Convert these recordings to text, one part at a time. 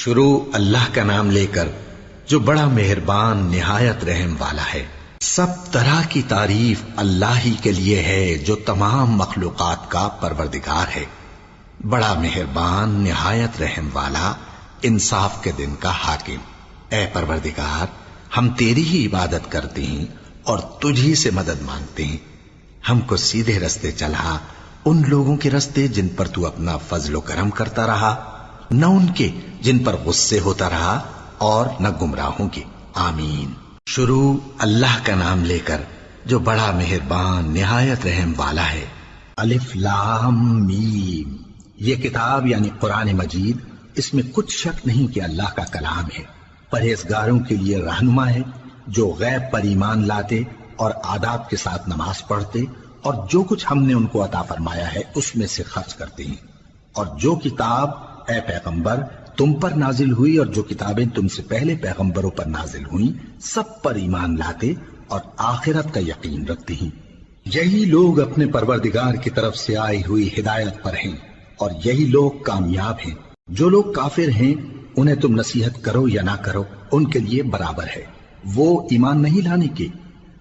شروع اللہ کا نام لے کر جو بڑا مہربان نہایت رحم والا ہے۔ سب طرح کی تعریف اللہ ہی کے لیے ہے جو تمام مخلوقات کا پروردگار ہے، بڑا مہربان نہایت رحم والا، انصاف کے دن کا حاکم۔ اے پروردگار، ہم تیری ہی عبادت کرتے ہیں اور تجھی سے مدد مانگتے ہیں۔ ہم کو سیدھے رستے چلا، ان لوگوں کے رستے جن پر تو اپنا فضل و کرم کرتا رہا، نہ ان کے جن پر غصے ہوتا رہا، اور نہ گمراہوں کے۔ آمین۔ شروع اللہ کا نام لے کر جو بڑا مہربان نہایت رحم والا ہے۔ الف لام میم۔ یہ کتاب یعنی قرآن مجید، اس میں کچھ شک نہیں کہ اللہ کا کلام ہے، پرہیزگاروں کے لیے رہنما ہے، جو غیب پر ایمان لاتے اور آداب کے ساتھ نماز پڑھتے اور جو کچھ ہم نے ان کو عطا فرمایا ہے اس میں سے خرچ کرتے ہیں، اور جو کتاب اے پیغمبر تم پر نازل ہوئی اور جو کتابیں تم سے پہلے پیغمبروں پر نازل ہوئیں سب پر ایمان لاتے اور آخرت کا یقین رکھتے ہیں۔ یہی لوگ اپنے پروردگار کی طرف سے آئی ہوئی ہدایت پر ہیں اور یہی لوگ کامیاب ہیں۔ جو لوگ کافر ہیں انہیں تم نصیحت کرو یا نہ کرو ان کے لیے برابر ہے، وہ ایمان نہیں لانے کے۔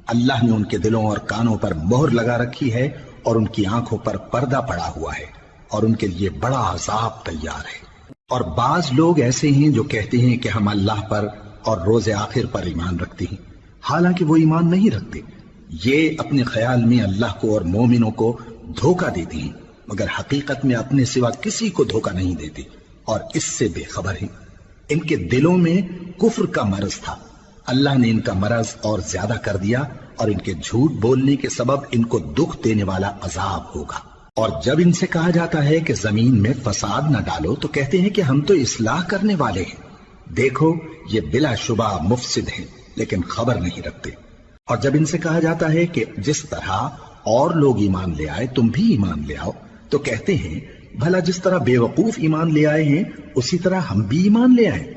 اللہ نے ان کے دلوں اور کانوں پر مہر لگا رکھی ہے اور ان کی آنکھوں پر پردہ پڑا ہوا ہے اور ان کے لیے بڑا عذاب تیار ہے۔ اور بعض لوگ ایسے ہیں جو کہتے ہیں کہ ہم اللہ پر اور روز آخر پر ایمان رکھتے ہیں، حالانکہ وہ ایمان نہیں رکھتے۔ یہ اپنے خیال میں اللہ کو اور مومنوں کو دھوکہ دیتے ہیں، مگر حقیقت میں اپنے سوا کسی کو دھوکہ نہیں دیتے اور اس سے بے خبر ہیں۔ ان کے دلوں میں کفر کا مرض تھا، اللہ نے ان کا مرض اور زیادہ کر دیا اور ان کے جھوٹ بولنے کے سبب ان کو دکھ دینے والا عذاب ہوگا۔ اور جب ان سے کہا جاتا ہے کہ زمین میں فساد نہ ڈالو تو کہتے ہیں کہ ہم تو اصلاح کرنے والے ہیں۔ دیکھو یہ بلا شبہ مفسد ہیں لیکن خبر نہیں رکھتے۔ اور جب ان سے کہا جاتا ہے کہ جس طرح اور لوگ ایمان لے آئے تم بھی ایمان لے آؤ تو کہتے ہیں بھلا جس طرح بے وقوف ایمان لے آئے ہیں اسی طرح ہم بھی ایمان لے آئیں۔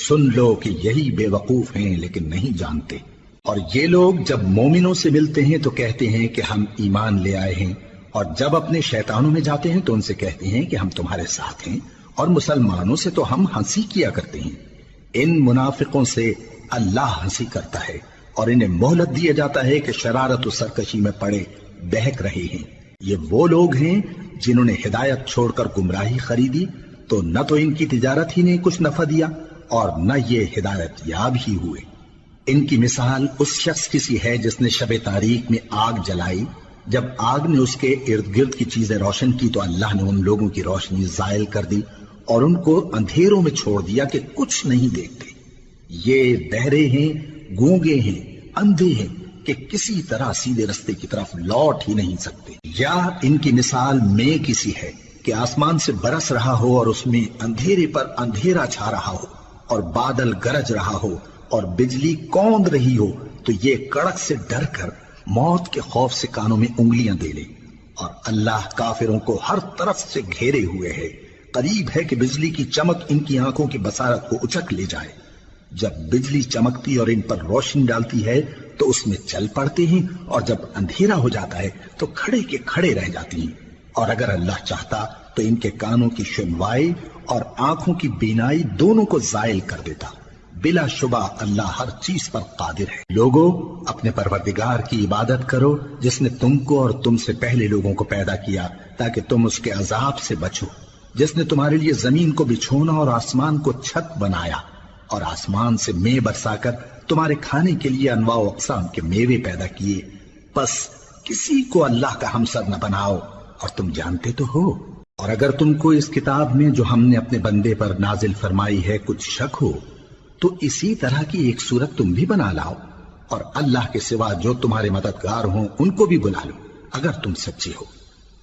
سن لو کہ یہی بے وقوف ہیں لیکن نہیں جانتے۔ اور یہ لوگ جب مومنوں سے ملتے ہیں تو کہتے ہیں کہ ہم ایمان لے آئے ہیں، اور جب اپنے شیطانوں میں جاتے ہیں تو ان سے کہتے ہیں کہ ہم تمہارے ساتھ ہیں، اور مسلمانوں سے تو ہم ہنسی کیا کرتے ہیں۔ ان منافقوں سے اللہ ہنسی کرتا ہے اور انہیں مہلت دیا جاتا ہے کہ شرارت و سرکشی میں پڑے بہک رہے ہیں۔ یہ وہ لوگ ہیں جنہوں نے ہدایت چھوڑ کر گمراہی خریدی، تو نہ تو ان کی تجارت ہی نے کچھ نفع دیا اور نہ یہ ہدایت یاب ہی ہوئے۔ ان کی مثال اس شخص کی سی ہے جس نے شب تاریک میں آگ جلائی، جب آگ نے اس کے ارد گرد کی چیزیں روشن کی تو اللہ نے ان لوگوں کی روشنی زائل کر دی اور ان کو اندھیروں میں چھوڑ دیا کہ کچھ نہیں دیکھتے۔ یہ بہرے ہیں، گونگے ہیں، اندھے ہیں کہ کسی طرح سیدھے رستے کی طرف لوٹ ہی نہیں سکتے۔ یا ان کی مثال میں کسی ہے کہ آسمان سے برس رہا ہو اور اس میں اندھیرے پر اندھیرا چھا رہا ہو اور بادل گرج رہا ہو اور بجلی کوند رہی ہو، تو یہ کڑک سے ڈر کر موت کے خوف سے کانوں میں انگلیاں دے لے۔ اور اللہ کافروں کو ہر طرف سے گھیرے ہوئے ہے، قریب ہے کہ بجلی کی چمک ان کی آنکھوں کی بصارت کو اچک لے جائے۔ جب بجلی چمکتی اور ان پر روشنی ڈالتی ہے تو اس میں چل پڑتے ہیں، اور جب اندھیرا ہو جاتا ہے تو کھڑے کے کھڑے رہ جاتی ہیں۔ اور اگر اللہ چاہتا تو ان کے کانوں کی سنوائی اور آنکھوں کی بینائی دونوں کو زائل کر دیتا۔ بلا شبہ اللہ ہر چیز پر قادر ہے۔ لوگو اپنے پروردگار کی عبادت کرو جس نے تم کو اور تم سے پہلے لوگوں کو پیدا کیا تاکہ تم اس کے عذاب سے بچو، جس نے تمہارے لیے زمین کو بچھونا اور آسمان کو چھت بنایا، اور آسمان سے مے برسا کر تمہارے کھانے کے لیے انواع و اقسام کے میوے پیدا کیے۔ پس کسی کو اللہ کا ہمسر نہ بناؤ، اور تم جانتے تو ہو۔ اور اگر تم کو اس کتاب میں جو ہم نے اپنے بندے پر نازل فرمائی ہے کچھ شک ہو تو اسی طرح کی ایک صورت تم بھی بنا لاؤ، اور اللہ کے سوا جو تمہارے مددگار ہوں ان کو بھی بلا لو اگر تم سچے ہو۔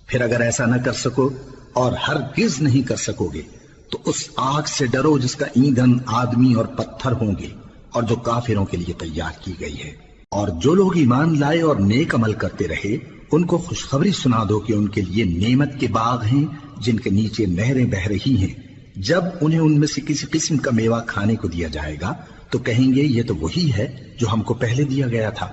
پھر اگر ایسا نہ کر سکو اور ہرگز نہیں کر سکو گے تو اس آگ سے ڈرو جس کا ایندھن آدمی اور پتھر ہوں گے اور جو کافروں کے لیے تیار کی گئی ہے۔ اور جو لوگ ایمان لائے اور نیک عمل کرتے رہے ان کو خوشخبری سنا دو کہ ان کے لیے نعمت کے باغ ہیں جن کے نیچے نہریں بہہ رہی ہیں۔ جب انہیں ان میں سے کسی قسم کا میوہ کھانے کو دیا جائے گا تو کہیں گے یہ تو وہی ہے جو ہم کو پہلے دیا گیا تھا،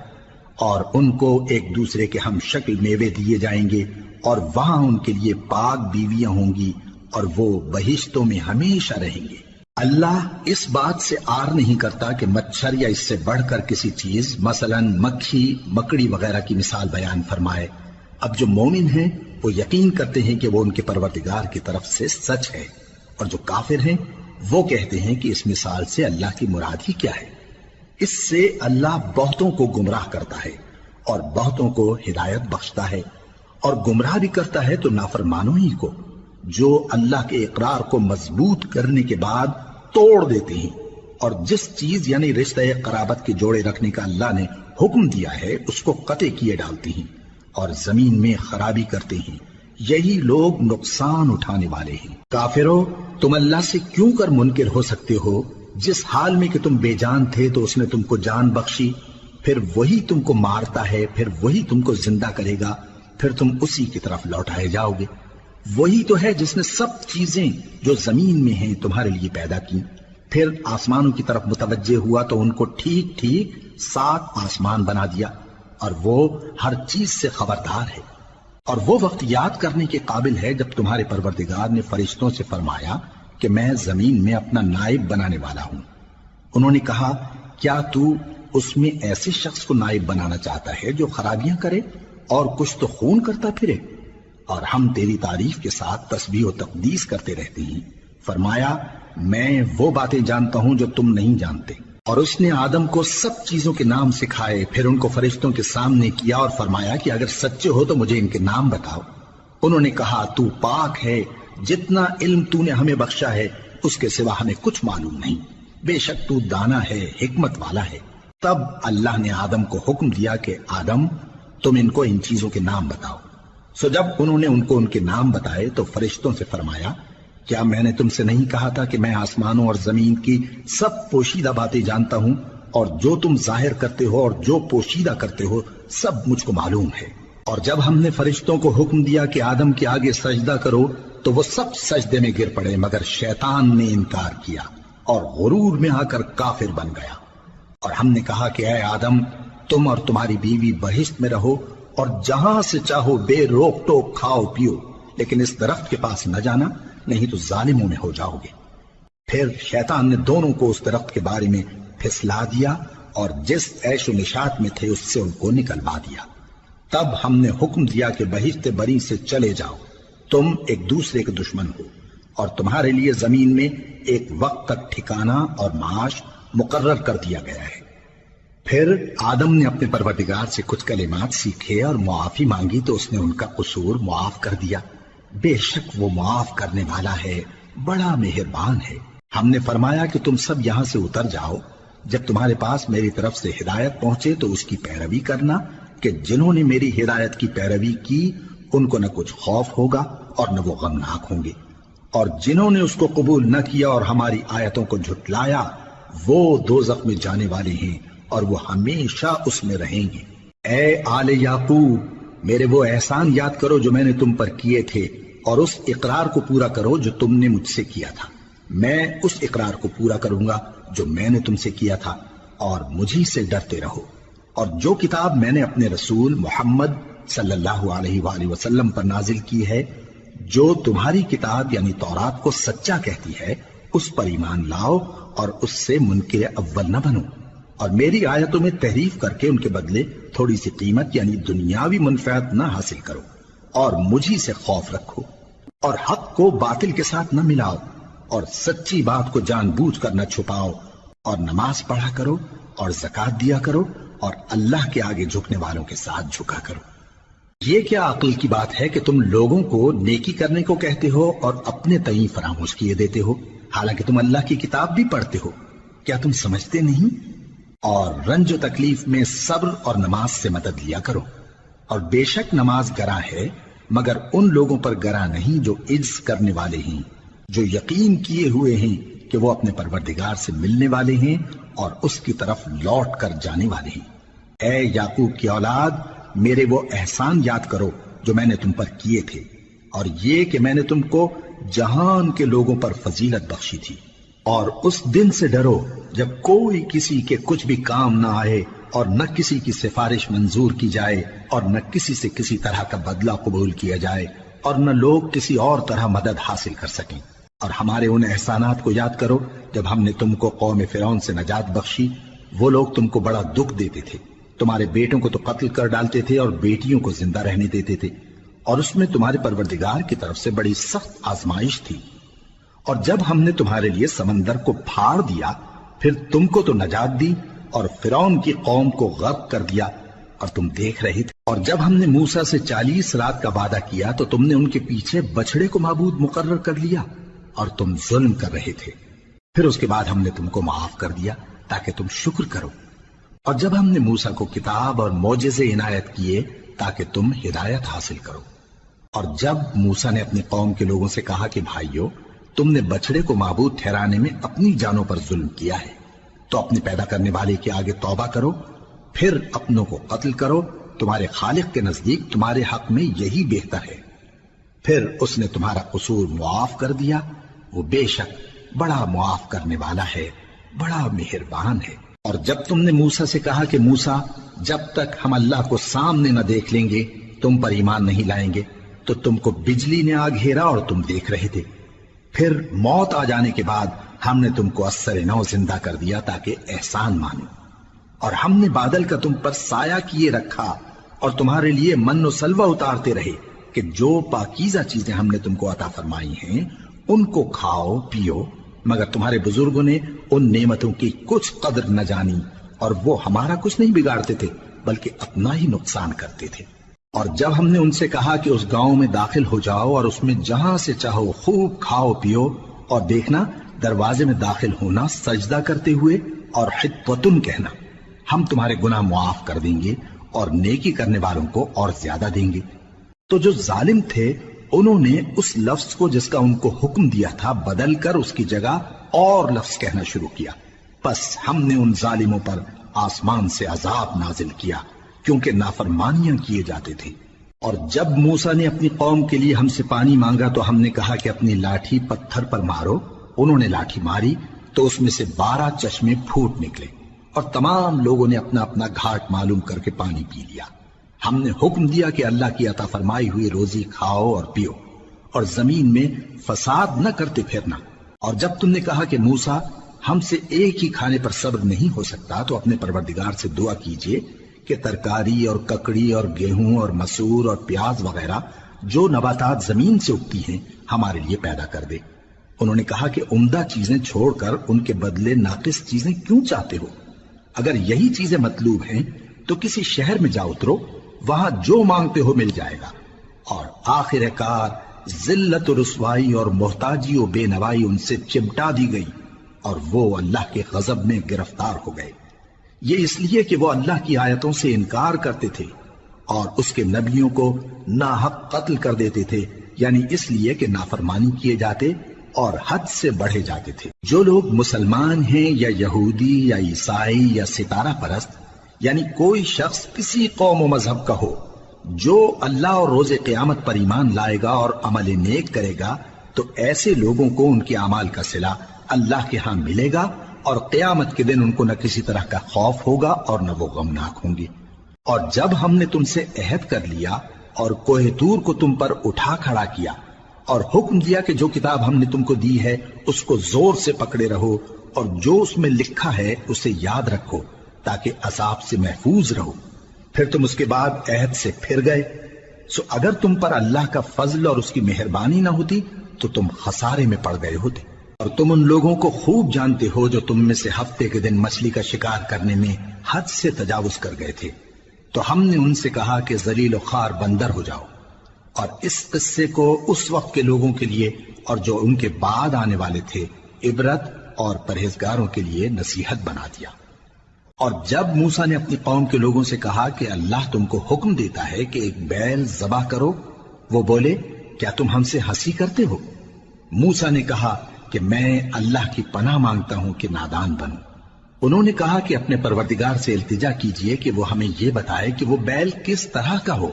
اور ان کو ایک دوسرے کے ہم شکل میوے دیے جائیں گے، اور وہاں ان کے لیے پاک بیویاں ہوں گی اور وہ بہشتوں میں ہمیشہ رہیں گے۔ اللہ اس بات سے آر نہیں کرتا کہ مچھر یا اس سے بڑھ کر کسی چیز مثلاً مکھی مکڑی وغیرہ کی مثال بیان فرمائے۔ اب جو مومن ہیں وہ یقین کرتے ہیں کہ وہ ان کے پروردگار کی طرف سے سچ ہے، اور جو کافر ہیں وہ کہتے ہیں کہ اس مثال سے اللہ کی مراد ہی کیا ہے۔ اس سے اللہ بہتوں کو گمراہ کرتا ہے اور بہتوں کو ہدایت بخشتا ہے، اور گمراہ بھی کرتا ہے تو نافرمانوں ہی کو، جو اللہ کے اقرار کو مضبوط کرنے کے بعد توڑ دیتے ہیں، اور جس چیز یعنی رشتہ قرابت کے جوڑے رکھنے کا اللہ نے حکم دیا ہے اس کو قطع کیے ڈالتے ہیں اور زمین میں خرابی کرتے ہیں۔ یہی لوگ نقصان اٹھانے والے ہیں۔ کافرو، تم اللہ سے کیوں کر منکر ہو سکتے ہو؟ جس حال میں کہ تم بے جان تھے تو اس نے تم کو جان بخشی، پھر وہی تم کو مارتا ہے، پھر وہی تم کو زندہ کرے گا، پھر تم اسی کی طرف لوٹائے جاؤ گے۔ وہی تو ہے جس نے سب چیزیں جو زمین میں ہیں تمہارے لیے پیدا کی، پھر آسمانوں کی طرف متوجہ ہوا تو ان کو ٹھیک ٹھیک 7 آسمان بنا دیا، اور وہ ہر چیز سے خبردار ہے۔ اور وہ وقت یاد کرنے کے قابل ہے جب تمہارے پروردگار نے فرشتوں سے فرمایا کہ میں زمین میں اپنا نائب بنانے والا ہوں۔ انہوں نے کہا، کیا تو اس میں ایسے شخص کو نائب بنانا چاہتا ہے جو خرابیاں کرے اور کچھ تو خون کرتا پھرے؟ اور ہم تیری تعریف کے ساتھ تسبیح و تقدیس کرتے رہتے ہیں۔ فرمایا، میں وہ باتیں جانتا ہوں جو تم نہیں جانتے۔ اور اس نے آدم کو سب چیزوں کے نام سکھائے، پھر ان کو فرشتوں کے سامنے کیا اور فرمایا کہ اگر سچے ہو تو مجھے ان کے نام بتاؤ۔ انہوں نے کہا، تو پاک ہے، جتنا علم تو نے ہمیں بخشا ہے اس کے سوا ہمیں کچھ معلوم نہیں، بے شک تو دانا ہے، حکمت والا ہے۔ تب اللہ نے آدم کو حکم دیا کہ آدم، تم ان کو ان چیزوں کے نام بتاؤ۔ سو جب انہوں نے ان کو ان کے نام بتائے تو فرشتوں سے فرمایا، کیا میں نے تم سے نہیں کہا تھا کہ میں آسمانوں اور زمین کی سب پوشیدہ باتیں جانتا ہوں، اور جو تم ظاہر کرتے ہو اور جو پوشیدہ کرتے ہو سب مجھ کو معلوم ہے۔ اور جب ہم نے فرشتوں کو حکم دیا کہ آدم کے آگے سجدہ کرو تو وہ سب سجدے میں گر پڑے مگر شیطان نے انکار کیا اور غرور میں آ کر کافر بن گیا۔ اور ہم نے کہا کہ اے آدم، تم اور تمہاری بیوی بہشت میں رہو اور جہاں سے چاہو بے روک ٹوک کھاؤ پیو، لیکن اس درخت کے پاس نہ جانا، نہیں تو ظالموں میں ہو جاؤ گے۔ پھر شیطان نے دونوں کو اس درخت کے بارے میں پھسلا دیا اور جس عیش و نشاط میں تھے اس سے ان کو نکلوا دیا۔ تب ہم نے حکم دیا کہ بہشت بری سے چلے جاؤ، تم ایک دوسرے کے دشمن ہو، اور تمہارے لیے زمین میں ایک وقت تک ٹھکانہ اور معاش مقرر کر دیا گیا ہے۔ پھر آدم نے اپنے پروردگار سے کچھ کلمات سیکھے اور معافی مانگی تو اس نے ان کا قصور معاف کر دیا۔ بے شک وہ معاف کرنے والا ہے، بڑا مہربان ہے۔ ہم نے فرمایا کہ تم سب یہاں سے اتر جاؤ، جب تمہارے پاس میری طرف سے ہدایت پہنچے تو اس کی پیروی کرنا، کہ جنہوں نے میری ہدایت کی پیروی کی ان کو نہ کچھ خوف ہوگا اور نہ وہ غمناک ہوں گے، اور جنہوں نے اس کو قبول نہ کیا اور ہماری آیتوں کو جھٹلایا وہ دوزخ میں جانے والے ہیں اور وہ ہمیشہ اس میں رہیں گے۔ اے آل یعقوب، میرے وہ احسان یاد کرو جو میں نے تم پر کیے تھے، اور اس اقرار کو پورا کرو جو تم نے مجھ سے کیا تھا۔ میں اس اقرار کو پورا کروں گا جو میں نے تم سے کیا تھا، اور مجھی سے ڈرتے رہو۔ اور جو کتاب میں نے اپنے رسول محمد صلی اللہ علیہ وآلہ وسلم پر نازل کی ہے، جو تمہاری کتاب یعنی تورات کو سچا کہتی ہے، اس پر ایمان لاؤ اور اس سے منکر اول نہ بنو، اور میری آیتوں میں تحریف کر کے ان کے بدلے تھوڑی سی قیمت یعنی دنیاوی منفعت نہ حاصل کرو، اور مجھی سے خوف رکھو، اور حق کو باطل کے ساتھ نہ ملاؤ، اور سچی بات کو جان بوجھ کر نہ چھپاؤ، اور نماز پڑھا کرو اور زکوٰۃ دیا کرو، اور اللہ کے آگے جھکنے والوں کے ساتھ جھکا کرو۔ یہ کیا عقل کی بات ہے کہ تم لوگوں کو نیکی کرنے کو کہتے ہو اور اپنے تئیں فراموش کیے دیتے ہو، حالانکہ تم اللہ کی کتاب بھی پڑھتے ہو؟ کیا تم سمجھتے نہیں؟ اور رنج و تکلیف میں صبر اور نماز سے مدد لیا کرو، اور بے شک نماز گراں ہے مگر ان لوگوں پر گراں نہیں جو عجز کرنے والے ہیں، جو یقین کیے ہوئے ہیں کہ وہ اپنے پروردگار سے ملنے والے ہیں اور اس کی طرف لوٹ کر جانے والے ہیں۔ اے یعقوب کی اولاد، میرے وہ احسان یاد کرو جو میں نے تم پر کیے تھے، اور یہ کہ میں نے تم کو جہان کے لوگوں پر فضیلت بخشی تھی۔ اور اس دن سے ڈرو جب کوئی کسی کے کچھ بھی کام نہ آئے، اور نہ کسی کی سفارش منظور کی جائے، اور نہ کسی سے کسی طرح کا بدلہ قبول کیا جائے، اور نہ لوگ کسی اور طرح مدد حاصل کر سکیں۔ اور ہمارے ان احسانات کو یاد کرو جب ہم نے تم کو قوم فرعون سے نجات بخشی، وہ لوگ تم کو بڑا دکھ دیتے تھے، تمہارے بیٹوں کو تو قتل کر ڈالتے تھے اور بیٹیوں کو زندہ رہنے دیتے تھے، اور اس میں تمہارے پروردگار کی طرف سے بڑی سخت آزمائش تھی۔ اور جب ہم نے تمہارے لیے سمندر کو پھاڑ دیا، پھر تم کو تو نجات دی اور فرعون کی قوم کو غرق کر دیا، اور تم دیکھ رہے تھے۔ اور جب ہم نے موسیٰ سے 40 رات کا وعدہ کیا تو تم نے ان کے پیچھے بچڑے کو معبود مقرر کر لیا اور تم ظلم کر رہے تھے۔ پھر اس کے بعد ہم نے تم کو معاف کر دیا تاکہ تم شکر کرو۔ اور جب ہم نے موسیٰ کو کتاب اور معجزے عنایت کیے تاکہ تم ہدایت حاصل کرو۔ اور جب موسیٰ نے اپنی قوم کے لوگوں سے کہا کہ بھائیو، تم نے بچڑے کو معبود ٹھہرانے میں اپنی جانوں پر ظلم کیا ہے، تو اپنے پیدا کرنے والے کے آگے توبہ کرو، پھر اپنوں کو قتل کرو، تمہارے خالق کے نزدیک تمہارے حق میں یہی بہتر ہے۔ پھر اس نے تمہارا قصور معاف کر دیا، وہ بے شک بڑا معاف کرنے والا ہے، بڑا مہربان ہے۔ اور جب تم نے موسیٰ سے کہا کہ موسیٰ، جب تک ہم اللہ کو سامنے نہ دیکھ لیں گے تم پر ایمان نہیں لائیں گے، تو تم کو بجلی نے آ گھیرا اور تم دیکھ رہے تھے۔ پھر موت آ جانے کے بعد ہم نے تم کو اثر نو زندہ کر دیا تاکہ احسان مانو۔ اور ہم نے بادل کا تم پر سایہ کیے رکھا اور تمہارے لیے من و سلوہ اتارتے رہے کہ جو پاکیزہ چیزیں ہم نے تم کو عطا فرمائی ہیں ان کو کھاؤ پیو، مگر تمہارے بزرگوں نے ان نعمتوں کی کچھ قدر نہ جانی، اور وہ ہمارا کچھ نہیں بگاڑتے تھے بلکہ اپنا ہی نقصان کرتے تھے۔ اور جب ہم نے ان سے کہا کہ اس گاؤں میں داخل ہو جاؤ اور اس میں جہاں سے چاہو خوب کھاؤ پیو، اور دیکھنا دروازے میں داخل ہونا سجدہ کرتے ہوئے اور حطوتن کہنا، ہم تمہارے گناہ معاف کر دیں گے اور نیکی کرنے والوں کو اور زیادہ دیں گے۔ تو جو ظالم تھے انہوں نے اس لفظ کو جس کا ان کو حکم دیا تھا بدل کر اس کی جگہ اور لفظ کہنا شروع کیا، پس ہم نے ان ظالموں پر آسمان سے عذاب نازل کیا کیونکہ نافرمانیاں کیے جاتے تھے۔ اور جب موسیٰ نے اپنی قوم کے لیے ہم سے پانی مانگا تو ہم نے کہا کہ اپنی لاٹھی پتھر پر مارو۔ انہوں نے لاٹھی ماری تو اس میں سے 12 چشمے پھوٹ نکلے اور تمام لوگوں نے اپنا اپنا گھاٹ معلوم کر کے پانی پی لیا۔ ہم نے حکم دیا کہ اللہ کی عطا فرمائی ہوئی روزی کھاؤ اور پیو اور زمین میں فساد نہ کرتے پھرنا۔ اور جب تم نے کہا کہ موسیٰ ہم سے ایک ہی کھانے پر صبر نہیں ہو سکتا تو اپنے پروردگار سے دعا کیجئے کہ ترکاری اور ککڑی اور گیہوں اور مسور اور پیاز وغیرہ جو نباتات زمین سے اگتی ہیں ہمارے لیے پیدا کر دے۔ انہوں نے کہا کہ عمدہ چیزیں چھوڑ کر ان کے بدلے ناقص چیزیں کیوں چاہتے ہو؟ اگر یہی چیزیں مطلوب ہیں تو کسی شہر میں جا اترو، وہاں جو مانگتے ہو مل جائے گا۔ اور آخر کار ذلت و رسوائی اور محتاجی و بے نوائی ان سے چمٹا دی گئی اور وہ اللہ کے غضب میں گرفتار ہو گئے، یہ اس لیے کہ وہ اللہ کی آیتوں سے انکار کرتے تھے اور اس کے نبیوں کو ناحق قتل کر دیتے تھے، یعنی اس لیے کہ نافرمانی کیے جاتے اور حد سے بڑھے جاتے تھے۔ جو لوگ مسلمان ہیں یا یہودی یا عیسائی یا ستارہ پرست، یعنی کوئی شخص کسی قوم و مذہب کا ہو، جو اللہ اور روز قیامت پر ایمان لائے گا اور عمل نیک کرے گا تو ایسے لوگوں کو ان کے اعمال کا صلہ اللہ کے ہاں ملے گا، اور قیامت کے دن ان کو نہ کسی طرح کا خوف ہوگا اور نہ وہ غمناک ہوں گے۔ اور جب ہم نے تم سے عہد کر لیا اور کوہ طور کو تم پر اٹھا کھڑا کیا اور حکم دیا کہ جو کتاب ہم نے تم کو دی ہے اس کو زور سے پکڑے رہو اور جو اس میں لکھا ہے اسے یاد رکھو تاکہ عذاب سے محفوظ رہو، پھر تم اس کے بعد عہد سے پھر گئے، سو اگر تم پر اللہ کا فضل اور اس کی مہربانی نہ ہوتی تو تم خسارے میں پڑ گئے ہوتے۔ اور تم ان لوگوں کو خوب جانتے ہو جو تم میں سے ہفتے کے دن مچھلی کا شکار کرنے میں حد سے تجاوز کر گئے تھے، تو ہم نے ان سے کہا کہ ذلیل و خوار بندر ہو جاؤ، اور اس قصے کو اس وقت کے لوگوں کے لیے اور جو ان کے بعد آنے والے تھے عبرت اور پرہیزگاروں کے لیے نصیحت بنا دیا۔ اور جب موسیٰ نے اپنی قوم کے لوگوں سے کہا کہ اللہ تم کو حکم دیتا ہے کہ ایک بیل ذبح کرو، وہ بولے کیا تم ہم سے ہنسی کرتے ہو؟ موسیٰ نے کہا کہ میں اللہ کی پناہ مانگتا ہوں کہ نادان بنوں۔ انہوں نے کہا کہ اپنے پروردگار سے التجا کیجئے کہ وہ ہمیں یہ بتائے کہ وہ بیل کس طرح کا ہو۔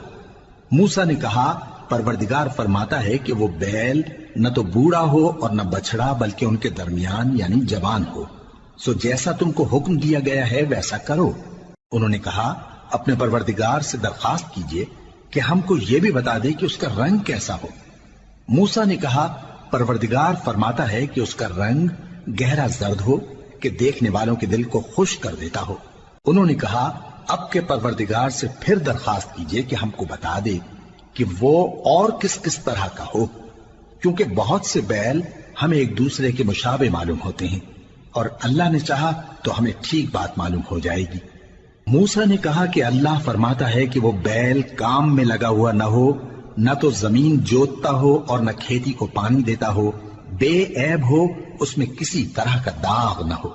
موسیٰ نے کہا پروردگار فرماتا ہے کہ وہ بیل نہ تو بوڑھا ہو اور نہ بچڑا بلکہ ان کے درمیان یعنی جوان ہو، سو جیسا تم کو حکم دیا گیا ہے ویسا کرو۔ انہوں نے کہا اپنے پروردگار سے درخواست کیجئے کہ ہم کو یہ بھی بتا دے کہ اس کا رنگ کیسا ہو۔ موسیٰ نے کہا پروردگار فرماتا ہے کہ اس کا رنگ گہرا زرد ہو کہ دیکھنے والوں کے دل کو خوش کر دیتا ہو۔ انہوں نے کہا اب کے پروردگار سے پھر درخواست کیجئے کہ ہم کو بتا دے کہ وہ اور کس کس طرح کا ہو، کیونکہ بہت سے بیل ہمیں ایک دوسرے کے مشابہ معلوم ہوتے ہیں، اور اللہ نے چاہا تو ہمیں ٹھیک بات معلوم ہو جائے گی۔ موسیٰ نے کہا کہ اللہ فرماتا ہے کہ وہ بیل کام میں لگا ہوا نہ ہو، نہ تو زمین جوتتا ہو اور نہ کھیتی کو پانی دیتا ہو، بے عیب ہو، اس میں کسی طرح کا داغ نہ ہو۔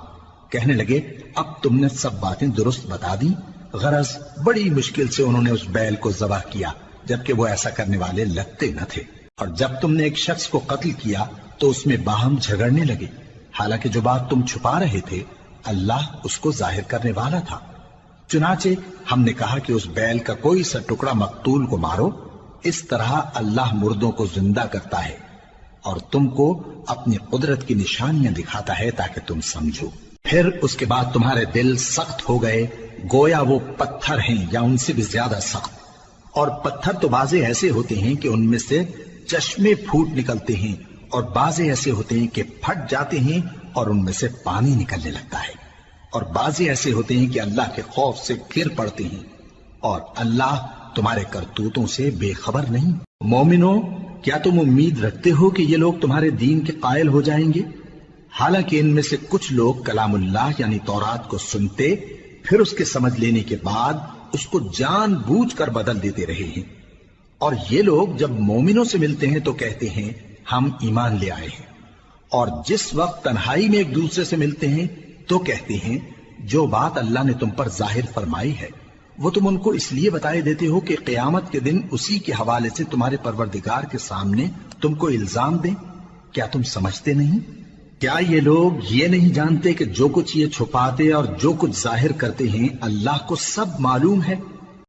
کہنے لگے اب تم نے سب باتیں درست بتا دی۔ غرض بڑی مشکل سے انہوں نے اس بیل کو ذبح کیا، جبکہ وہ ایسا کرنے والے لگتے نہ تھے۔ اور جب تم نے ایک شخص کو قتل کیا تو اس میں باہم جھگڑنے لگے، حالانکہ جو بات تم چھپا رہے تھے اللہ اس کو ظاہر کرنے والا تھا۔ چنانچہ ہم نے کہا کہ اس بیل کا کوئی سا ٹکڑا مقتول کو مارو، اس طرح اللہ مردوں کو زندہ کرتا ہے اور تم کو اپنی قدرت کی نشانیاں دکھاتا ہے تاکہ تم سمجھو۔ پھر اس کے بعد تمہارے دل سخت ہو گئے، گویا وہ پتھر ہیں یا ان سے بھی زیادہ سخت۔ اور پتھر تو بعضے ایسے ہوتے ہیں کہ ان میں سے چشمے پھوٹ نکلتے ہیں، اور بعضے ایسے ہوتے ہیں کہ پھٹ جاتے ہیں اور ان میں سے پانی نکلنے لگتا ہے، اور بعضے ایسے ہوتے ہیں کہ اللہ کے خوف سے گر پڑتے ہیں، اور اللہ تمہارے کرتوتوں سے بے خبر نہیں۔ مومنو، کیا تم امید رکھتے ہو کہ یہ لوگ تمہارے دین کے قائل ہو جائیں گے؟ حالانکہ ان میں سے کچھ لوگ کلام اللہ یعنی تورات کو سنتے، پھر اس کے سمجھ لینے کے بعد اس کو جان بوجھ کر بدل دیتے رہے ہیں، اور یہ لوگ جب مومنوں سے ملتے ہیں تو کہتے ہیں ہم ایمان لے آئے ہیں، اور جس وقت تنہائی میں ایک دوسرے سے ملتے ہیں تو کہتے ہیں جو بات اللہ نے تم پر ظاہر فرمائی ہے وہ تم ان کو اس لیے بتائے دیتے ہو کہ قیامت کے دن اسی کے حوالے سے تمہارے پروردگار کے سامنے تم کو الزام دیں۔ کیا تم سمجھتے نہیں؟ کیا یہ لوگ یہ نہیں جانتے کہ جو کچھ یہ چھپاتے اور جو کچھ ظاہر کرتے ہیں اللہ کو سب معلوم ہے؟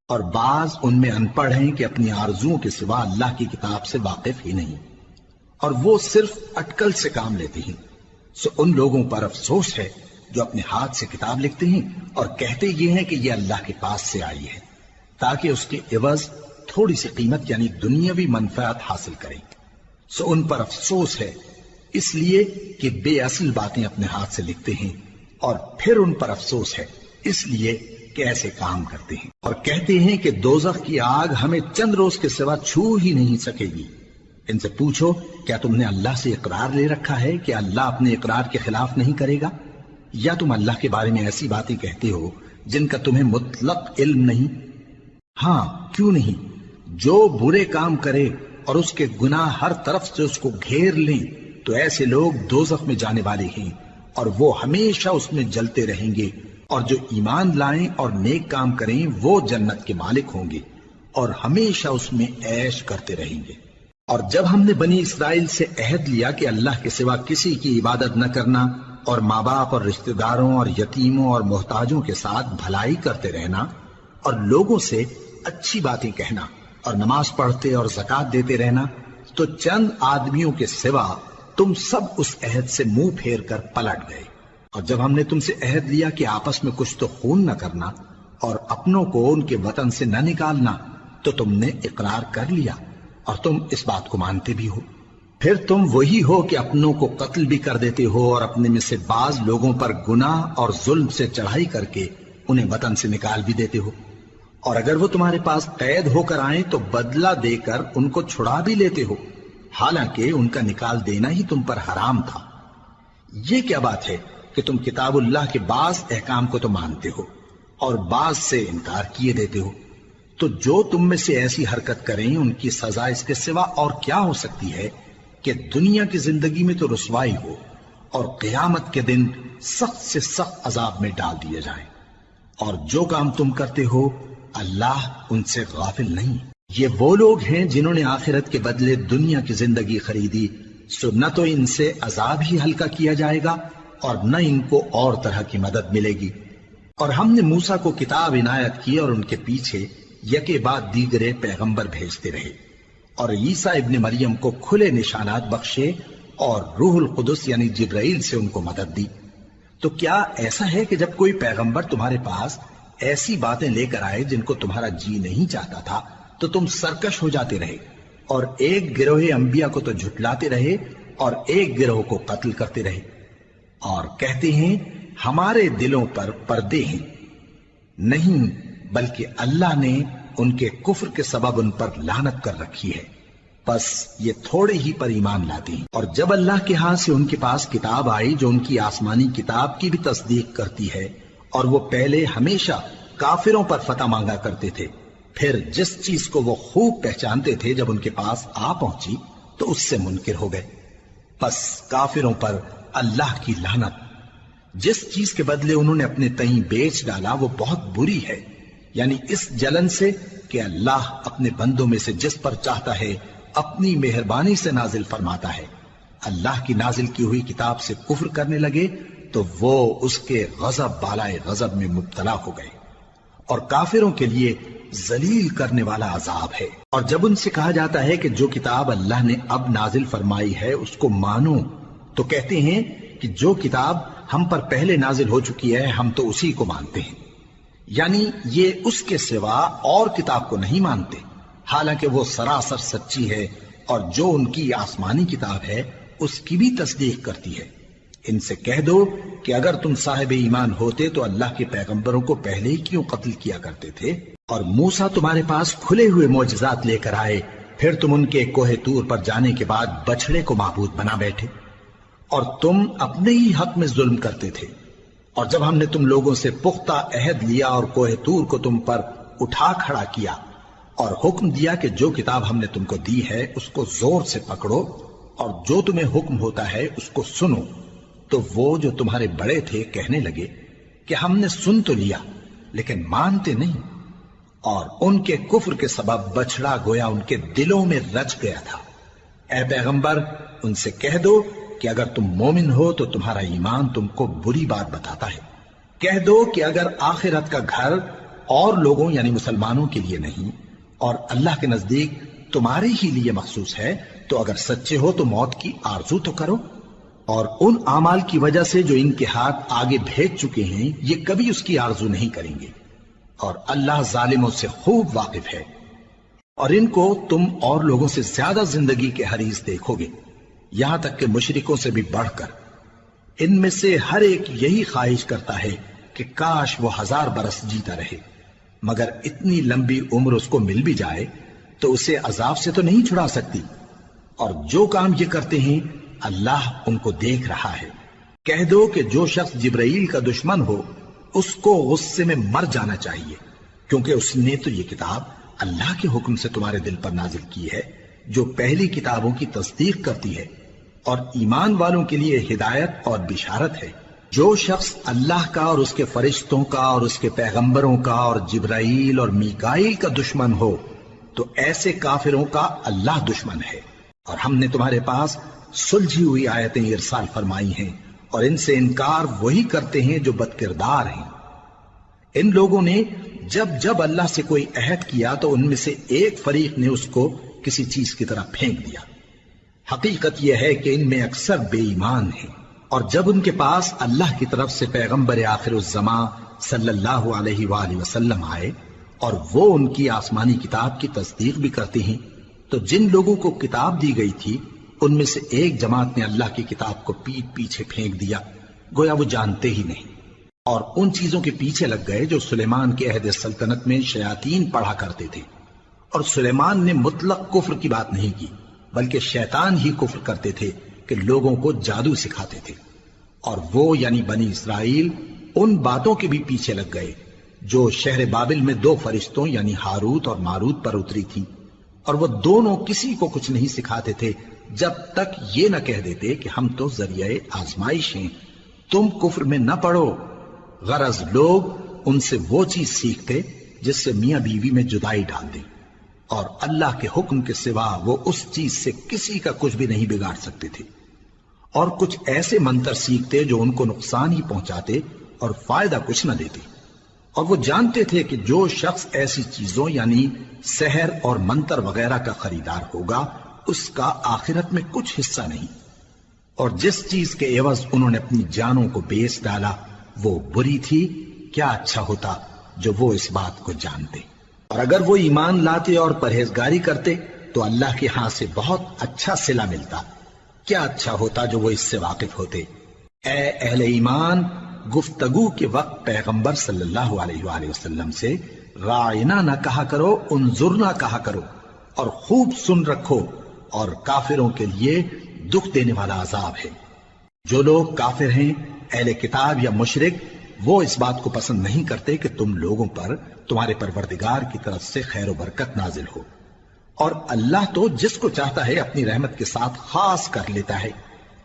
اور بعض ان میں ان پڑھ ہیں کہ اپنی آرزوؤں کے سوا اللہ کی کتاب سے واقف ہی نہیں، اور وہ صرف اٹکل سے کام لیتے ہیں۔ سو ان لوگوں پر افسوس ہے جو اپنے ہاتھ سے کتاب لکھتے ہیں اور کہتے یہ ہیں کہ یہ اللہ کے پاس سے آئی ہے، تاکہ اس کے عوض تھوڑی سی قیمت یعنی دنیاوی منفعت حاصل کریں۔ سو ان پر افسوس ہے اس لیے کہ بے اصل باتیں اپنے ہاتھ سے لکھتے ہیں، اور پھر ان پر افسوس ہے اس لیے کہ ایسے کام کرتے ہیں، اور کہتے ہیں کہ دوزخ کی آگ ہمیں چند روز کے سوا چھو ہی نہیں سکے گی۔ ان سے پوچھو کیا تم نے اللہ سے اقرار لے رکھا ہے کہ اللہ اپنے اقرار کے خلاف نہیں کرے گا؟ یا تم اللہ کے بارے میں ایسی باتیں کہتے ہو جن کا تمہیں مطلق علم نہیں؟ ہاں کیوں نہیں، جو برے کام کرے اور اس کے گناہ ہر طرف سے اس کو گھیر لیں تو ایسے لوگ دوزخ میں جانے والے ہیں، اور وہ ہمیشہ اس میں جلتے رہیں گے، اور جو ایمان لائیں اور نیک کام کریں وہ جنت کے مالک ہوں گے اور ہمیشہ اس میں عیش کرتے رہیں گے۔ اور جب ہم نے بنی اسرائیل سے عہد لیا کہ اللہ کے سوا کسی کی عبادت نہ کرنا، اور ماں باپ اور رشتہ داروں اور یتیموں اور محتاجوں کے ساتھ بھلائی کرتے رہنا، اور لوگوں سے اچھی باتیں کہنا، اور نماز پڑھتے اور زکوٰۃ دیتے رہنا، تو چند آدمیوں کے سوا تم سب اس عہد سے منہ پھیر کر پلٹ گئے۔ اور جب ہم نے تم سے عہد لیا کہ آپس میں کچھ تو خون نہ کرنا اور اپنوں کو ان کے وطن سے نہ نکالنا، تو تم نے اقرار کر لیا اور تم اس بات کو مانتے بھی ہو۔ پھر تم وہی ہو کہ اپنوں کو قتل بھی کر دیتے ہو اور اپنے میں سے بعض لوگوں پر گناہ اور ظلم سے چڑھائی کر کے انہیں وطن سے نکال بھی دیتے ہو، اور اگر وہ تمہارے پاس قید ہو کر آئیں تو بدلہ دے کر ان کو چھڑا بھی لیتے ہو، حالانکہ ان کا نکال دینا ہی تم پر حرام تھا۔ یہ کیا بات ہے کہ تم کتاب اللہ کے بعض احکام کو تو مانتے ہو اور بعض سے انکار کیے دیتے ہو؟ تو جو تم میں سے ایسی حرکت کریں ان کی سزا اس کے سوا اور کیا ہو سکتی ہے کہ دنیا کی زندگی میں تو رسوائی ہو اور قیامت کے دن سخت سے سخت عذاب میں ڈال دیے جائیں۔ اور جو کام تم کرتے ہو اللہ ان سے غافل نہیں۔ یہ وہ لوگ ہیں جنہوں نے آخرت کے بدلے دنیا کی زندگی خریدی، سو نہ تو ان سے عذاب ہی ہلکا کیا جائے گا اور نہ ان کو اور طرح کی مدد ملے گی۔ اور ہم نے موسیٰ کو کتاب عنایت کی اور ان کے پیچھے یکے بعد دیگرے پیغمبر بھیجتے رہے، اور عیسیٰ ابن مریم کو کھلے نشانات بخشے اور روح القدس یعنی جبرائیل سے ان کو مدد دی۔ تو کیا ایسا ہے کہ جب کوئی پیغمبر تمہارے پاس ایسی باتیں لے کر آئے جن کو تمہارا جی نہیں چاہتا تھا تو تم سرکش ہو جاتے رہے، اور ایک گروہ انبیاء کو تو جھٹلاتے رہے اور ایک گروہ کو قتل کرتے رہے؟ اور کہتے ہیں ہمارے دلوں پر پردے ہیں، نہیں بلکہ اللہ نے ان کے کفر کے سبب ان پر لعنت کر رکھی ہے، بس یہ تھوڑے ہی پر ایمان لاتے ہیں۔ اور جب اللہ کے ہاں سے ان کے پاس کتاب آئی جو ان کی آسمانی کتاب کی بھی تصدیق کرتی ہے، اور وہ پہلے ہمیشہ کافروں پر فتح مانگا کرتے تھے، پھر جس چیز کو وہ خوب پہچانتے تھے جب ان کے پاس آ پہنچی تو اس سے منکر ہو گئے، بس کافروں پر اللہ کی لعنت۔ جس چیز کے بدلے انہوں نے اپنے تئیں بیچ ڈالا وہ بہت بری ہے، یعنی اس جلن سے کہ اللہ اپنے بندوں میں سے جس پر چاہتا ہے اپنی مہربانی سے نازل فرماتا ہے۔ اللہ کی نازل کی ہوئی کتاب سے کفر کرنے لگے تو وہ اس کے غضب بالائے غضب میں مبتلا ہو گئے، اور کافروں کے لیے ذلیل کرنے والا عذاب ہے۔ اور جب ان سے کہا جاتا ہے کہ جو کتاب اللہ نے اب نازل فرمائی ہے اس کو مانو، تو کہتے ہیں کہ جو کتاب ہم پر پہلے نازل ہو چکی ہے ہم تو اسی کو مانتے ہیں، یعنی یہ اس کے سوا اور کتاب کو نہیں مانتے، حالانکہ وہ سراسر سچی ہے، اور جو ان کی آسمانی کتاب ہے اس کی بھی تصدیق کرتی ہے۔ ان سے کہہ دو کہ اگر تم صاحب ایمان ہوتے تو اللہ کے پیغمبروں کو پہلے ہی کیوں قتل کیا کرتے تھے؟ اور موسیٰ تمہارے پاس کھلے ہوئے معجزات لے کر آئے، پھر تم ان کے کوہ طور پر جانے کے بعد بچڑے کو معبود بنا بیٹھے، اور تم اپنے ہی حق میں ظلم کرتے تھے۔ اور جب ہم نے تم لوگوں سے پختہ عہد لیا اور کوہ طور کو تم پر اٹھا کھڑا کیا اور حکم دیا کہ جو کتاب ہم نے تم کو دی ہے اس کو زور سے پکڑو اور جو تمہیں حکم ہوتا ہے اس کو سنو، تو وہ جو تمہارے بڑے تھے کہنے لگے کہ ہم نے سن تو لیا لیکن مانتے نہیں، اور ان کے کفر کے سبب بچڑا گویا ان کے دلوں میں رچ گیا تھا۔ اے پیغمبر ان سے کہہ دو کہ اگر تم مومن ہو تو تمہارا ایمان تم کو بری بات بتاتا ہے۔ کہہ دو کہ اگر آخرت کا گھر اور لوگوں یعنی مسلمانوں کے لیے نہیں اور اللہ کے نزدیک تمہارے ہی لیے مخصوص ہے تو اگر سچے ہو تو موت کی آرزو تو کرو، اور ان اعمال کی وجہ سے جو ان کے ہاتھ آگے بھیج چکے ہیں یہ کبھی اس کی آرزو نہیں کریں گے، اور اللہ ظالموں سے خوب واقف ہے۔ اور ان کو تم اور لوگوں سے زیادہ زندگی کے حریص دیکھو گے، یہاں تک کہ مشرکوں سے بھی بڑھ کر۔ ان میں سے ہر ایک یہی خواہش کرتا ہے کہ کاش وہ 1000 برس جیتا رہے، مگر اتنی لمبی عمر اس کو مل بھی جائے تو اسے عذاب سے تو نہیں چھڑا سکتی، اور جو کام یہ کرتے ہیں اللہ ان کو دیکھ رہا ہے۔ کہہ دو کہ جو شخص جبرائیل کا دشمن ہو اس کو غصے میں مر جانا چاہیے، کیونکہ اس نے تو یہ کتاب اللہ کے حکم سے تمہارے دل پر نازل کی ہے جو پہلی کتابوں کی تصدیق کرتی ہے، اور ایمان والوں کے لیے ہدایت اور بشارت ہے۔ جو شخص اللہ کا اور اس کے فرشتوں کا اور اس کے پیغمبروں کا اور جبرائیل اور میکائیل کا دشمن ہو تو ایسے کافروں کا اللہ دشمن ہے۔ اور ہم نے تمہارے پاس سلجھی ہوئی آیتیں ارسال فرمائی ہیں، اور ان سے انکار وہی کرتے ہیں جو بد کردار ہیں۔ ان لوگوں نے جب جب اللہ سے کوئی عہد کیا تو ان میں سے ایک فریق نے اس کو کسی چیز کی طرح پھینک دیا۔ حقیقت یہ ہے کہ ان میں اکثر بے ایمان ہیں، اور جب ان کے پاس اللہ کی طرف سے پیغمبر آخر الزماں صلی اللہ علیہ وآلہ وسلم آئے اور وہ ان کی آسمانی کتاب کی تصدیق بھی کرتے ہیں، تو جن لوگوں کو کتاب دی گئی تھی ان میں سے ایک جماعت نے اللہ کی کتاب کو پیٹ پیچھے پھینک دیا، گویا وہ جانتے ہی نہیں، اور ان چیزوں کے پیچھے لگ گئے جو سلیمان کے عہد سلطنت میں شیاطین پڑھا کرتے تھے۔ اور سلیمان نے مطلق کفر کی بات نہیں کی، بلکہ شیطان ہی کفر کرتے تھے کہ لوگوں کو جادو سکھاتے تھے، اور وہ یعنی بنی اسرائیل ان باتوں کے بھی پیچھے لگ گئے جو شہر بابل میں 2 فرشتوں یعنی ہاروت اور ماروت پر اتری تھی، اور وہ دونوں کسی کو کچھ نہیں سکھاتے تھے جب تک یہ نہ کہہ دیتے کہ ہم تو ذریعہ آزمائش ہیں، تم کفر میں نہ پڑو۔ غرض لوگ ان سے وہ چیز سیکھتے جس سے میاں بیوی میں جدائی ڈال دیں، اور اللہ کے حکم کے سوا وہ اس چیز سے کسی کا کچھ بھی نہیں بگاڑ سکتے تھے، اور کچھ ایسے منتر سیکھتے جو ان کو نقصان ہی پہنچاتے اور فائدہ کچھ نہ دیتے، اور وہ جانتے تھے کہ جو شخص ایسی چیزوں یعنی سحر اور منتر وغیرہ کا خریدار ہوگا اس کا آخرت میں کچھ حصہ نہیں، اور جس چیز کے عوض انہوں نے اپنی جانوں کو بیچ ڈالا وہ بری تھی، کیا اچھا ہوتا جو وہ اس بات کو جانتے۔ اور اگر وہ ایمان لاتے اور پرہیزگاری کرتے تو اللہ کے ہاں سے بہت اچھا صلہ ملتا، کیا اچھا ہوتا جو وہ اس سے واقف ہوتے۔ اے اہل ایمان، گفتگو کے وقت پیغمبر صلی اللہ علیہ وآلہ وسلم سے رائنا نہ کہا کرو، انظرنا کہا کرو، اور خوب سن رکھو، اور کافروں کے لیے دکھ دینے والا عذاب ہے۔ جو لوگ کافر ہیں، اہل کتاب یا مشرک، وہ اس بات کو پسند نہیں کرتے کہ تم لوگوں پر تمہارے پروردگار کی طرف سے خیر و برکت نازل ہو، اور اللہ تو جس کو چاہتا ہے اپنی رحمت کے ساتھ خاص کر لیتا ہے،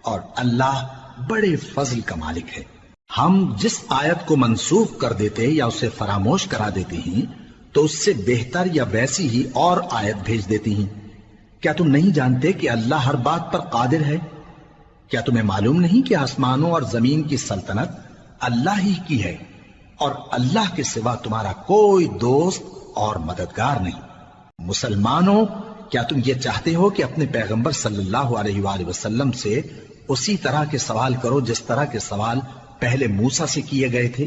اور اللہ بڑے فضل کا مالک ہے۔ ہم جس آیت کو منسوخ کر دیتے یا اسے فراموش کرا دیتے ہیں تو اس سے بہتر یا ویسی ہی اور آیت بھیج دیتی ہیں۔ کیا تم نہیں جانتے کہ اللہ ہر بات پر قادر ہے؟ کیا تمہیں معلوم نہیں کہ آسمانوں اور زمین کی سلطنت اللہ ہی کی ہے، اور اللہ کے سوا تمہارا کوئی دوست اور مددگار نہیں؟ مسلمانوں، کیا تم یہ چاہتے ہو کہ اپنے پیغمبر صلی اللہ علیہ وآلہ وسلم سے اسی طرح کے سوال کرو جس طرح کے سوال پہلے موسیٰ سے کیے گئے تھے؟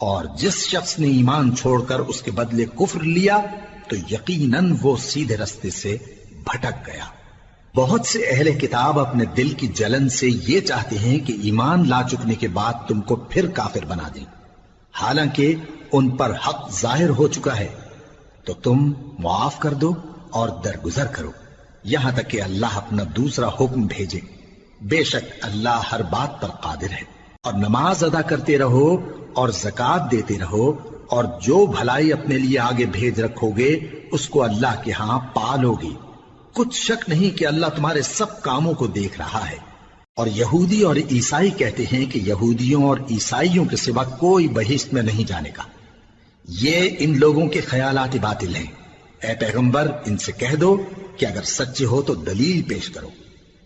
اور جس شخص نے ایمان چھوڑ کر اس کے بدلے کفر لیا تو یقیناً وہ سیدھے رستے سے بھٹک گیا۔ بہت سے اہل کتاب اپنے دل کی جلن سے یہ چاہتے ہیں کہ ایمان لا چکنے کے بعد تم کو پھر کافر بنا دیں، حالانکہ ان پر حق ظاہر ہو چکا ہے۔ تو تم معاف کر دو اور درگزر کرو یہاں تک کہ اللہ اپنا دوسرا حکم بھیجے۔ بے شک اللہ ہر بات پر قادر ہے۔ اور نماز ادا کرتے رہو اور زکوٰۃ دیتے رہو، اور جو بھلائی اپنے لیے آگے بھیج رکھو گے اس کو اللہ کے ہاں پالو گے۔ کچھ شک نہیں کہ اللہ تمہارے سب کاموں کو دیکھ رہا ہے۔ اور یہودی اور عیسائی کہتے ہیں کہ یہودیوں اور عیسائیوں کے سوا کوئی بہشت میں نہیں جانے گا۔ یہ ان لوگوں کے خیالات باطل ہیں۔ اے پیغمبر، ان سے کہہ دو کہ اگر سچے ہو تو دلیل پیش کرو۔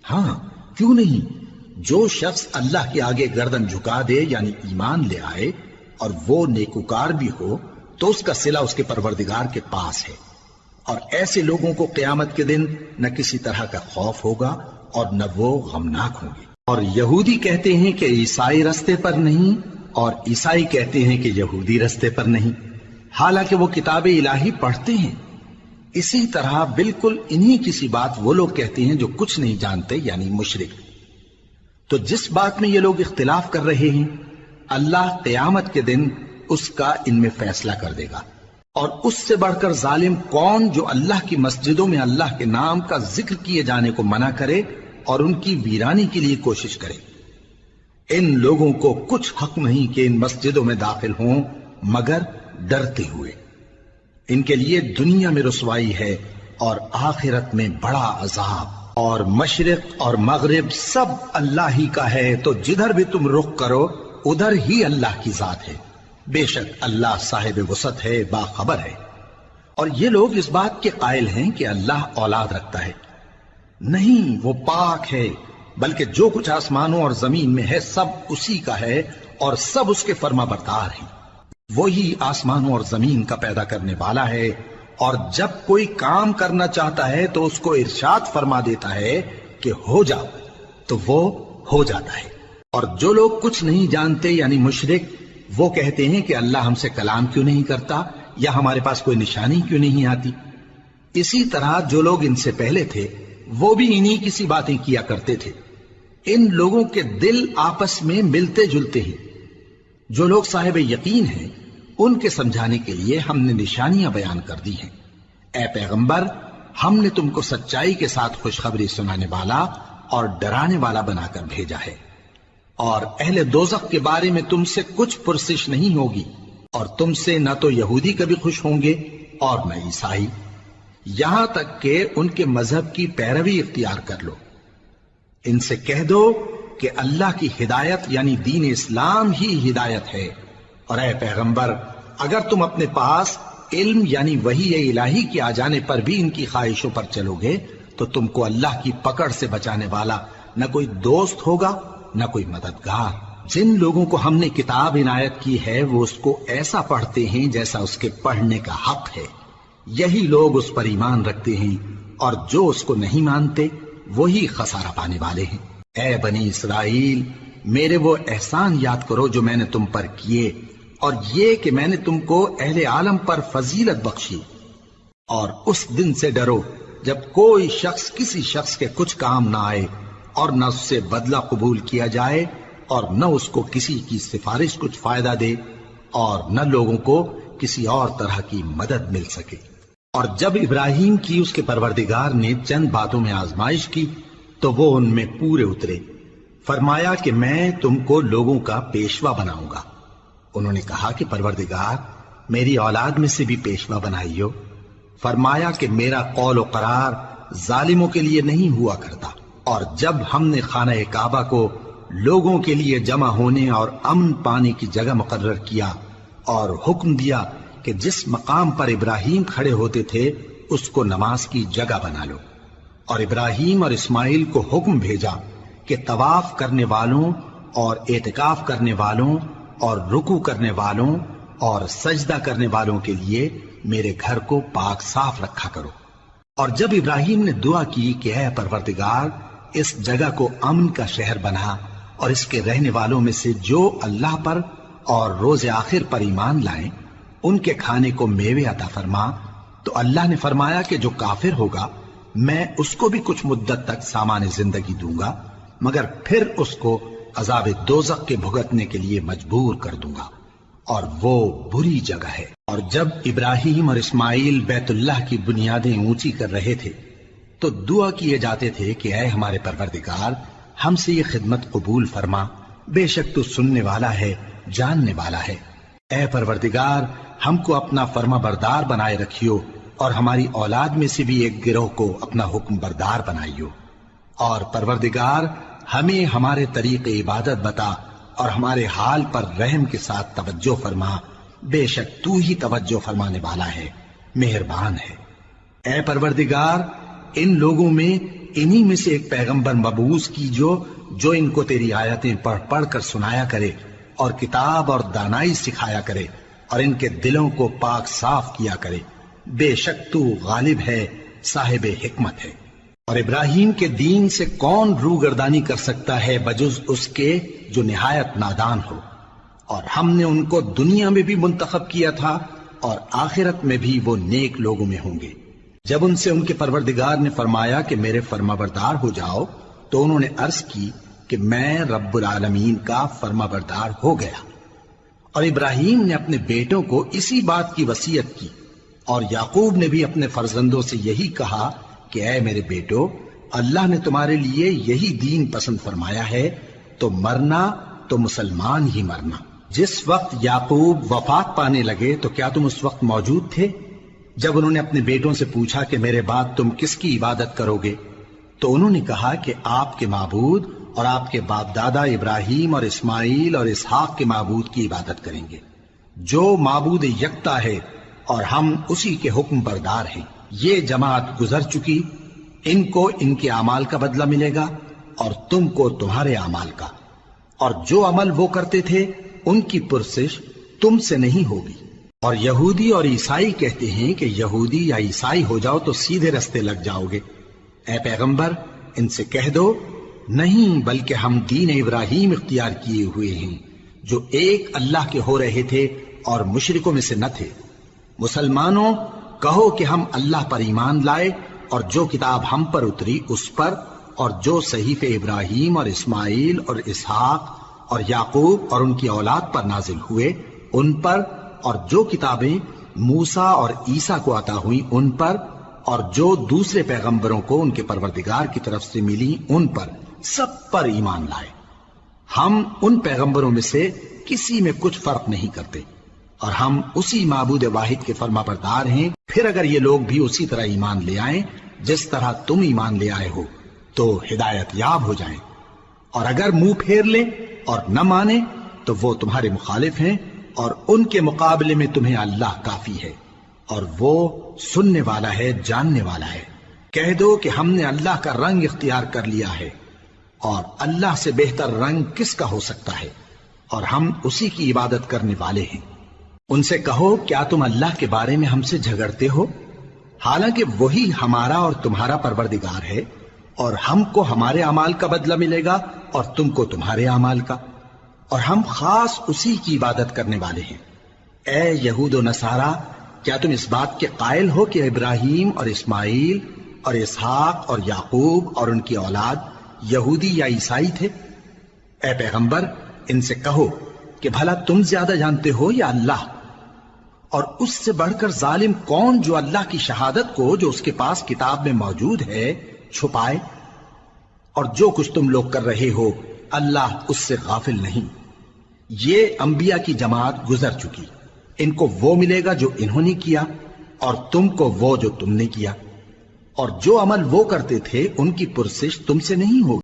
ہاں، کیوں نہیں؟ جو شخص اللہ کے آگے گردن جھکا دے یعنی ایمان لے آئے اور وہ نیکوکار بھی ہو تو اس کا صلہ اس کے پروردگار کے پاس ہے، اور ایسے لوگوں کو قیامت کے دن نہ کسی طرح کا خوف ہوگا اور نہ وہ غمناک ہوں گے۔ اور یہودی کہتے ہیں کہ عیسائی رستے پر نہیں، اور عیسائی کہتے ہیں کہ یہودی رستے پر نہیں، حالانکہ وہ کتاب الہی پڑھتے ہیں۔ اسی طرح بالکل انہی کسی بات وہ لوگ کہتے ہیں جو کچھ نہیں جانتے یعنی مشرک۔ تو جس بات میں یہ لوگ اختلاف کر رہے ہیں اللہ قیامت کے دن اس کا ان میں فیصلہ کر دے گا۔ اور اس سے بڑھ کر ظالم کون جو اللہ کی مسجدوں میں اللہ کے نام کا ذکر کیے جانے کو منع کرے اور ان کی ویرانی کے لیے کوشش کرے۔ ان لوگوں کو کچھ حق نہیں کہ ان مسجدوں میں داخل ہوں مگر ڈرتے ہوئے۔ ان کے لیے دنیا میں رسوائی ہے اور آخرت میں بڑا عذاب۔ اور مشرق اور مغرب سب اللہ ہی کا ہے، تو جدھر بھی تم رخ کرو ادھر ہی اللہ کی ذات ہے۔ بے شک اللہ صاحب وسعت ہے، باخبر ہے۔ اور یہ لوگ اس بات کے قائل ہیں کہ اللہ اولاد رکھتا ہے۔ نہیں، وہ پاک ہے، بلکہ جو کچھ آسمانوں اور زمین میں ہے سب اسی کا ہے، اور سب اس کے فرما بردار ہیں۔ وہی آسمانوں اور زمین کا پیدا کرنے والا ہے، اور جب کوئی کام کرنا چاہتا ہے تو اس کو ارشاد فرما دیتا ہے کہ ہو جا، تو وہ ہو جاتا ہے۔ اور جو لوگ کچھ نہیں جانتے یعنی مشرک، وہ کہتے ہیں کہ اللہ ہم سے کلام کیوں نہیں کرتا، یا ہمارے پاس کوئی نشانی کیوں نہیں آتی۔ اسی طرح جو لوگ ان سے پہلے تھے وہ بھی انہی کسی باتیں کیا کرتے تھے۔ ان لوگوں کے دل آپس میں ملتے جلتے ہیں۔ جو لوگ صاحب یقین ہیں ان کے سمجھانے کے لیے ہم نے نشانیاں بیان کر دی ہیں۔ اے پیغمبر، ہم نے تم کو سچائی کے ساتھ خوشخبری سنانے والا اور ڈرانے والا بنا کر بھیجا ہے، اور اہل دوزخ کے بارے میں تم سے کچھ پرسش نہیں ہوگی، اور تم سے نہ تو یہودی کبھی خوش ہوں گے اور نہ عیسائی، یہاں تک کہ ان کے مذہب کی پیروی اختیار کر لو۔ ان سے کہہ دو کہ اللہ کی ہدایت یعنی دین اسلام ہی ہدایت ہے، اور اے پیغمبر اگر تم اپنے پاس علم یعنی وحی الہی کے آ جانے پر بھی ان کی خواہشوں پر چلو گے تو تم کو اللہ کی پکڑ سے بچانے والا نہ کوئی دوست ہوگا نہ کوئی مددگار۔ جن لوگوں کو ہم نے کتاب عنایت کی ہے وہ اس کو ایسا پڑھتے ہیں جیسا اس کے پڑھنے کا حق ہے، یہی لوگ اس پر ایمان رکھتے ہیں، اور جو اس کو نہیں مانتے وہی خسارہ پانے والے ہیں۔ اے بنی اسرائیل، میرے وہ احسان یاد کرو جو میں نے تم پر کیے، اور یہ کہ میں نے تم کو اہل عالم پر فضیلت بخشی، اور اس دن سے ڈرو جب کوئی شخص کسی شخص کے کچھ کام نہ آئے اور نہ اس سے بدلہ قبول کیا جائے، اور نہ اس کو کسی کی سفارش کچھ فائدہ دے اور نہ لوگوں کو کسی اور طرح کی مدد مل سکے۔ اور جب ابراہیم کی اس کے پروردگار نے چند باتوں میں آزمائش کی تو وہ ان میں پورے اترے۔ فرمایا کہ میں تم کو لوگوں کا پیشوا بناؤں گا۔ انہوں نے کہا کہ پروردگار میری اولاد میں سے بھی پیشوا بنائیو۔ فرمایا کہ میرا قول و قرار ظالموں کے لیے نہیں ہوا کرتا۔ اور جب ہم نے خانہ کعبہ کو لوگوں کے لیے جمع ہونے اور امن پانے کی جگہ مقرر کیا اور حکم دیا کہ جس مقام پر ابراہیم کھڑے ہوتے تھے اس کو نماز کی جگہ بنا لو، اور ابراہیم اور اسماعیل کو حکم بھیجا کہ طواف کرنے والوں اور اعتکاف کرنے والوں اور رکوع کرنے والوں اور سجدہ کرنے والوں کے لیے میرے گھر کو پاک صاف رکھا کرو۔ اور جب ابراہیم نے دعا کی کہ اے پروردگار اس جگہ کو امن کا شہر بنا اور اس کے رہنے والوں میں سے جو اللہ پر اور روز آخر پر ایمان لائیں ان کے کھانے کو میوے عطا فرما، تو اللہ نے فرمایا کہ جو کافر ہوگا میں اس کو بھی کچھ مدت تک سامان زندگی دوں گا، مگر پھر اس کو عذاب دوزخ کے بھگتنے کے لیے مجبور کر دوں گا، اور وہ بری جگہ ہے۔ اور جب ابراہیم اور اسماعیل بیت اللہ کی بنیادیں اونچی کر رہے تھے تو دعا کیے جاتے تھے کہ اے ہمارے پروردگار ہم سے یہ خدمت قبول فرما، بے شک تو سننے والا ہے، جاننے والا ہے۔ اے پروردگار ہم کو اپنا فرما بردار بنائے رکھیو، اور ہماری اولاد میں سے بھی ایک گروہ کو اپنا حکم بردار بنائیو، اور پروردگار ہمیں ہمارے طریق عبادت بتا اور ہمارے حال پر رحم کے ساتھ توجہ فرما، بے شک تو ہی توجہ فرمانے والا ہے، مہربان ہے۔ اے پروردگار ان لوگوں میں انہی میں سے ایک پیغمبر مبعوث کیجو جو ان کو تیری آیتیں پڑھ پڑھ کر سنایا کرے اور کتاب اور دانائی سکھایا کرے اور ان کے دلوں کو پاک صاف کیا کرے، بے شک تو غالب ہے، صاحب حکمت ہے۔ اور ابراہیم کے دین سے کون روگردانی کر سکتا ہے بجز اس کے جو نہایت نادان ہو، اور ہم نے ان کو دنیا میں بھی منتخب کیا تھا اور آخرت میں بھی وہ نیک لوگوں میں ہوں گے۔ جب ان سے ان کے پروردگار نے فرمایا کہ میرے فرما بردار ہو جاؤ تو انہوں نے عرض کی کہ میں رب العالمین کا فرما بردار ہو گیا۔ اور ابراہیم نے اپنے بیٹوں کو اسی بات کی وصیت کی، اور یعقوب نے بھی اپنے فرزندوں سے یہی کہا کہ اے میرے بیٹو اللہ نے تمہارے لیے یہی دین پسند فرمایا ہے، تو مرنا تو مسلمان ہی مرنا۔ جس وقت یعقوب وفات پانے لگے تو کیا تم اس وقت موجود تھے جب انہوں نے اپنے بیٹوں سے پوچھا کہ میرے بعد تم کس کی عبادت کرو گے؟ تو انہوں نے کہا کہ آپ کے معبود اور آپ کے باپ دادا ابراہیم اور اسماعیل اور اسحاق کے معبود کی عبادت کریں گے، جو معبود یکتا ہے اور ہم اسی کے حکم بردار ہیں۔ یہ جماعت گزر چکی، ان کو ان کے اعمال کا بدلہ ملے گا اور تم کو تمہارے اعمال کا، اور جو عمل وہ کرتے تھے ان کی پرسش تم سے نہیں ہوگی۔ اور یہودی اور عیسائی کہتے ہیں کہ یہودی یا عیسائی ہو جاؤ تو سیدھے رستے لگ جاؤ گے۔ اے پیغمبر ان سے کہہ دو نہیں، بلکہ ہم دین ابراہیم اختیار کیے ہوئے ہیں جو ایک اللہ کے ہو رہے تھے اور مشرکوں میں سے نہ تھے۔ مسلمانوں کہو کہ ہم اللہ پر ایمان لائے اور جو کتاب ہم پر اتری اس پر، اور جو صحیفے ابراہیم اور اسماعیل اور اسحاق اور یعقوب اور ان کی اولاد پر نازل ہوئے ان پر، اور جو کتابیں موسیٰ اور عیسیٰ کو عطا ہوئیں ان پر، اور جو دوسرے پیغمبروں کو ان کے پروردگار کی طرف سے ملی ان پر، سب پر ایمان لائے۔ ہم ان پیغمبروں میں سے کسی میں کچھ فرق نہیں کرتے، اور ہم اسی معبود واحد کے فرما بردار ہیں۔ پھر اگر یہ لوگ بھی اسی طرح ایمان لے آئیں جس طرح تم ایمان لے آئے ہو تو ہدایت یاب ہو جائیں، اور اگر منہ پھیر لیں اور نہ مانیں تو وہ تمہارے مخالف ہیں، اور ان کے مقابلے میں تمہیں اللہ کافی ہے، اور وہ سننے والا ہے، جاننے والا ہے۔ کہہ دو کہ ہم نے اللہ کا رنگ اختیار کر لیا ہے، اور اللہ سے بہتر رنگ کس کا ہو سکتا ہے، اور ہم اسی کی عبادت کرنے والے ہیں۔ ان سے کہو کیا تم اللہ کے بارے میں ہم سے جھگڑتے ہو، حالانکہ وہی ہمارا اور تمہارا پروردگار ہے، اور ہم کو ہمارے اعمال کا بدلہ ملے گا اور تم کو تمہارے اعمال کا، اور ہم خاص اسی کی عبادت کرنے والے ہیں۔ اے یہود و نصارا کیا تم اس بات کے قائل ہو کہ ابراہیم اور اسماعیل اور اسحاق اور یعقوب اور ان کی اولاد یہودی یا عیسائی تھے؟ اے پیغمبر ان سے کہو کہ بھلا تم زیادہ جانتے ہو یا اللہ؟ اور اس سے بڑھ کر ظالم کون جو اللہ کی شہادت کو جو اس کے پاس کتاب میں موجود ہے چھپائے؟ اور جو کچھ تم لوگ کر رہے ہو اللہ اس سے غافل نہیں۔ یہ انبیاء کی جماعت گزر چکی، ان کو وہ ملے گا جو انہوں نے کیا اور تم کو وہ جو تم نے کیا، اور جو عمل وہ کرتے تھے ان کی پرسش تم سے نہیں ہوگی۔